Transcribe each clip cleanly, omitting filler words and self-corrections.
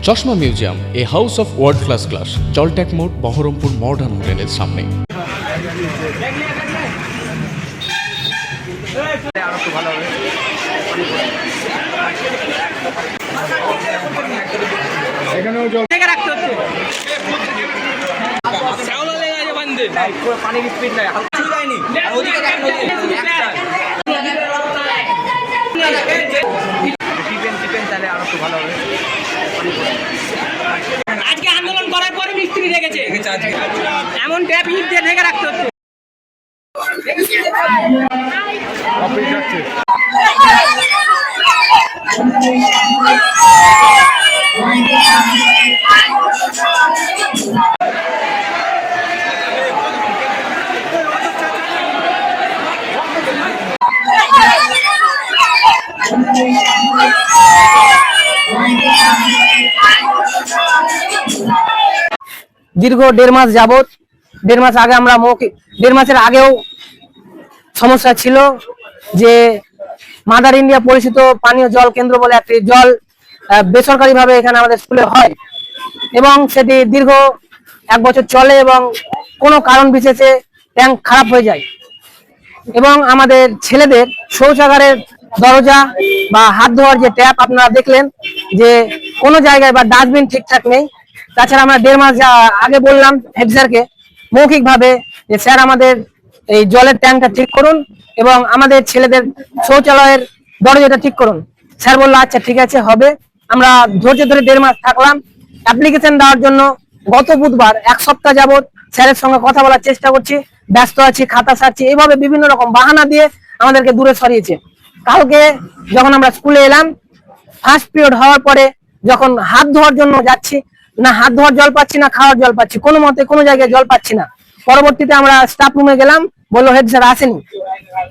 চশমা museum, a house of world class, জলট্যাক মোড়, বহরমপুর মডার্ন হোটেলের সামনে। আজকে আন্দোলন করার পরে মিস্ত্রি রেখেছে, এমন ট্যাপ হিট দিয়ে ঢেকে রাখতে হচ্ছে। দীর্ঘ 1.5 মাস যাবত, 1.5 মাস আগে আমরা মৌখিক, 1.5 মাসের আগেও সমস্যা ছিল যে মাদার ইন্ডিয়া পরিচিত পানীয় জল কেন্দ্র বলে একটি জল বেসরকারি ভাবে এখানে আমাদের স্কুলে হয় এবং সেটি দীর্ঘ 1 বছর চলে এবং কোনো কারণ বিশেষে ট্যাঙ্ক খারাপ হয়ে যায় এবং আমাদের ছেলেদের শৌচাগারের দরজা বা হাত ধোয়ার যে ট্যাপ আপনারা দেখলেন যে কোনো জায়গায় বা ডাস্টবিন ঠিকঠাক নেই। তাছাড়া আমরা 1.5 মাস আগে বললাম হেড স্যারকে মৌখিক ভাবে যে স্যার আমাদের এই জলের ট্যাঙ্কটা ঠিক করুন এবং আমাদের ছেলেদের শৌচালয়ের দরজাটা ঠিক করুন। স্যার বললো আচ্ছা ঠিক আছে হবে। আমরা ধৈর্য ধরে 1.5 মাস থাকলাম। অ্যাপ্লিকেশন দেওয়ার জন্য গত বুধবার 1 সপ্তাহ যাবত স্যারের সঙ্গে কথা বলার চেষ্টা করছি, ব্যস্ত আছি, খাতা সারছি, এইভাবে বিভিন্ন রকম বাহানা দিয়ে আমাদেরকে দূরে সরিয়েছে। কালকে যখন আমরা স্কুলে এলাম, ফার্স্ট পিরিয়ড হওয়ার পরে যখন হাত ধোয়ার জন্য যাচ্ছি, না হাত ধোয়ার জল পাচ্ছি না খাওয়ার জল পাচ্ছি, কোনো মতে কোনো জায়গায় জল পাচ্ছি না। পরবর্তীতে আমরা স্টাফ রুমে গেলাম, বললো হেড স্যার আসেনি,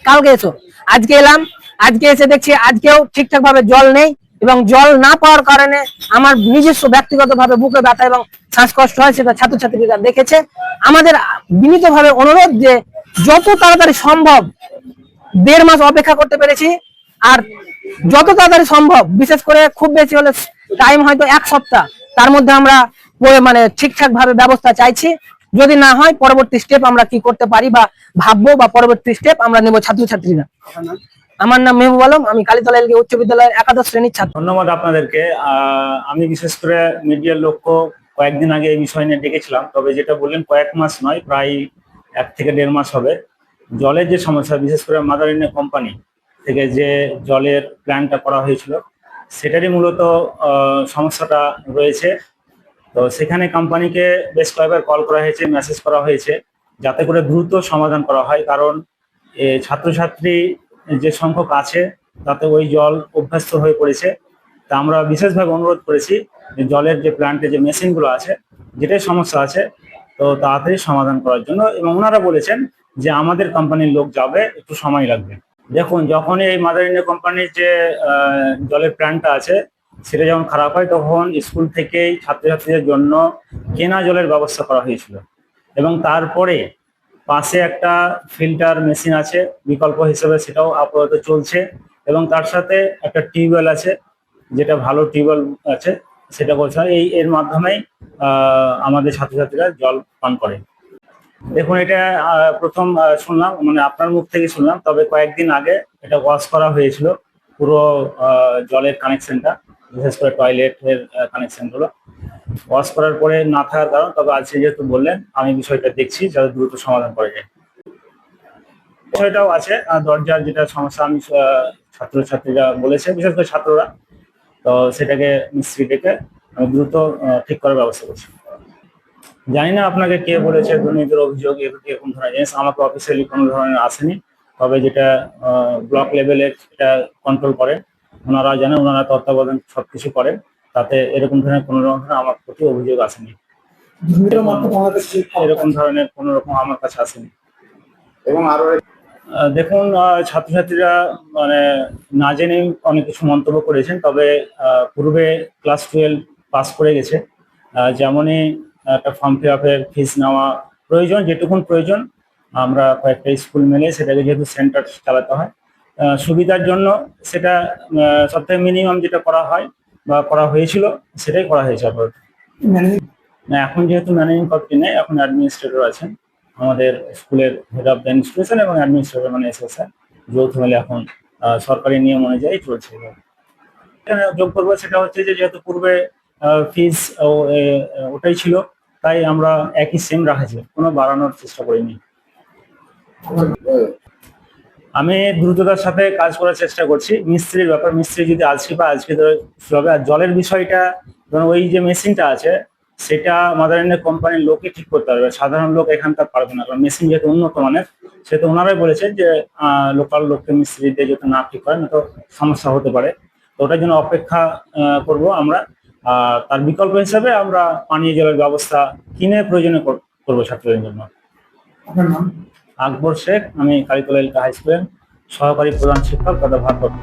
কালকে এসো। আজকে এলাম, আজকে এসে দেখছি আজকেও ঠিকঠাক ভাবে জল নেই এবং জল না পাওয়ার কারণে আমার নিজস্ব ব্যক্তিগত ভাবে বুকে ব্যথা এবং শ্বাসকষ্ট হয়, সেটা ছাত্রছাত্রীরা দেখেছে। আমাদের বিনীত ভাবে অনুরোধ যে যত তাড়াতাড়ি সম্ভব, 1.5 মাস অপেক্ষা করতে পেরেছি, আর যত তাড়াতাড়ি সম্ভব, বিশেষ করে খুব বেশি হলে টাইম হয়তো 1 সপ্তাহ, তার মধ্যে আমরা মানে ঠিকঠাক ভাবে ব্যবস্থা চাইছি। যদি না হয় পরবর্তী স্টেপ আমরা কি করতে পারি বা ভাববো বা পরবর্তী স্টেপ আমরা নেব ছাত্রছাত্রীরা। আমার নাম মেহবুব আলম, আমি কালীতলা এলকে উচ্চ বিদ্যালয়ের 1শ শ্রেণীর ছাত্র। ধন্যবাদ আপনাদেরকে। আমি বিশেষ করে মিডিয়ার লক্ষ্য কয়েকদিন আগে এই বিষয় নিয়ে ডেকেছিলাম, তবে যেটা বললেন কয়েক মাস নয়, প্রায় 1 থেকে 1.5 মাস হবে। জলের যে সমস্যা, বিশেষ করে মাদার ইন্ডিয়া কোম্পানি থেকে যে জলের প্ল্যানটা করা হয়েছিল সেটারই মূলত সমস্যাটা রয়েছে। তো সেখানে কোম্পানিকে বেশ কয়েকবার কল করা হয়েছে, মেসেজ করা হয়েছে যাতে করে দ্রুত সমাধান করা হয়, কারণ ছাত্রছাত্রী যে সংখ্যক আছে তাতে ওই জল অভ্যস্ত হয়ে পড়েছে। তা আমরা বিশেষভাবে অনুরোধ করেছি যে জলের যে প্ল্যান্টে যে মেশিনগুলো আছে, যেটাই সমস্যা আছে তো তাড়াতাড়ি সমাধান করার জন্য, এবং ওনারা বলেছেন যে আমাদের কোম্পানির লোক যাবে, একটু সময় লাগবে। দেখুন, যখন এই মাদার ইন্ডিয়া কোম্পানির যে জলের প্ল্যান্টটা আছে সেটা যখন খারাপ হয়, তখন স্কুল থেকেই ছাত্রছাত্রীদের জন্য কেনা জলের ব্যবস্থা করা হয়েছিল এবং তারপরে পাশে একটা ফিল্টার মেশিন আছে বিকল্প হিসেবে, সেটাও আপাতত চলছে এবং তার সাথে একটা টিউবওয়েল আছে, যেটা ভালো টিউবওয়েল আছে, সেটা বলছে এর মাধ্যমেই আমাদের ছাত্রছাত্রীরা জল পান করে। দেখুন, এটা প্রথম শুনলাম, মানে আপনার মুখ থেকে শুনলাম, তবে কয়েকদিন আগে এটা ওয়াশ করা হয়েছিল পুরো জলের কানেকশনটা, বিশেষ করে টয়লেটের কানেকশনগুলো ওয়াশ করার পরে না থাকার কারণ। তবে আজকে যেহেতু বললেন, আমি বিষয়টা দেখছি যাতে দ্রুত সমাধান করা যায়। বিষয়টাও আছে দরজার যেটা সমস্যা, আমি ছাত্রছাত্রীরা বলেছে, বিশেষ করে ছাত্ররা, তো সেটাকে মিস্ত্রি ডেকে আমি দ্রুত ঠিক করার ব্যবস্থা করছি। জানি না আপনাকে কে বলেছে দুর্নীতির অভিযোগ এরকম ধরনের জিনিস, আমাকে অফিসিয়ালি কোনো ধরনের আসেনি, তবে যেটা ব্লক লেভেলে এটা কন্ট্রোল করে ওনারা জানেন, ওনারা তত্ত্বাবধান সবকিছু করেন, তাতে এরকম ধরনের কোনো রকম আমার প্রতি অভিযোগ আসেনি। এরকম ধরনের কোনো রকম আমার কাছে আসেনি। এবং আরো দেখুন, ছাত্রছাত্রীরা মানে না জেনে অনেক কিছু মন্তব্য করেছেন, তবে পূর্বে ক্লাস 12 পাস করে গেছে, যেমনই একটা ফর্ম ফিল আপের ফিস নেওয়া প্রয়োজন, যেটুকুন প্রয়োজন আমরা কয়েকটা স্কুল মিলে সেটাকে যেহেতু সেন্টার চালাতে হয় সুবিধার জন্য, সেটা সবথেকে মিনিমাম যেটা করা হয় বা করা হয়েছিল সেটাই করা হয়েছে আপাতত। না, এখন যেহেতু ম্যানেজিং কমিটি নেই, এখন অ্যাডমিনিস্ট্রেটর আছেন আমাদের স্কুলের, হেড অফ দ্য ইনস্টিটিউশন এবং অ্যাডমিনিস্ট্রেটর মানে এসএসআর যৌথ মিলে এখন সরকারি নিয়ম অনুযায়ী চলছে। এখানে যোগ করবো সেটা হচ্ছে যে যেহেতু পূর্বে ফিজ ওটাই ছিল, তাই আমরা একই সেম রাখছি, কোনো বাড়ানোর চেষ্টা করিনি। আমি দ্রুততার সাথে কাজ করার চেষ্টা করছি। মিস্ত্রির ব্যাপার, মিস্ত্রি যদি আজকে বা আজকে হবে। আর জলের বিষয়টা, ধরুন ওই যে মেশিনটা আছে সেটা মাদারল্যান্ডের কোম্পানির লোকই ঠিক করতে পারবে, সাধারণ লোক এখানকার পারবে না, কারণ মেশিন যেহেতু উন্নত মানের, সেহেতু ওনারাই বলেছেন যে লোকাল লোককে মিস্ত্রি দিয়ে যদি না ঠিক করেন তো সমস্যা হতে পারে। তো ওটার জন্য অপেক্ষা করব আমরা। আর তার বিকল্প হিসাবে আমরা পানীয় জলের ব্যবস্থা কিনে প্রয়োজনে করবো ছাত্রদের জন্য। আকবর শেখ, আমি কালিতলা এলাকা হাই স্কুলের সহকারী প্রধান শিক্ষক তথা ভারপ্রাপ্ত।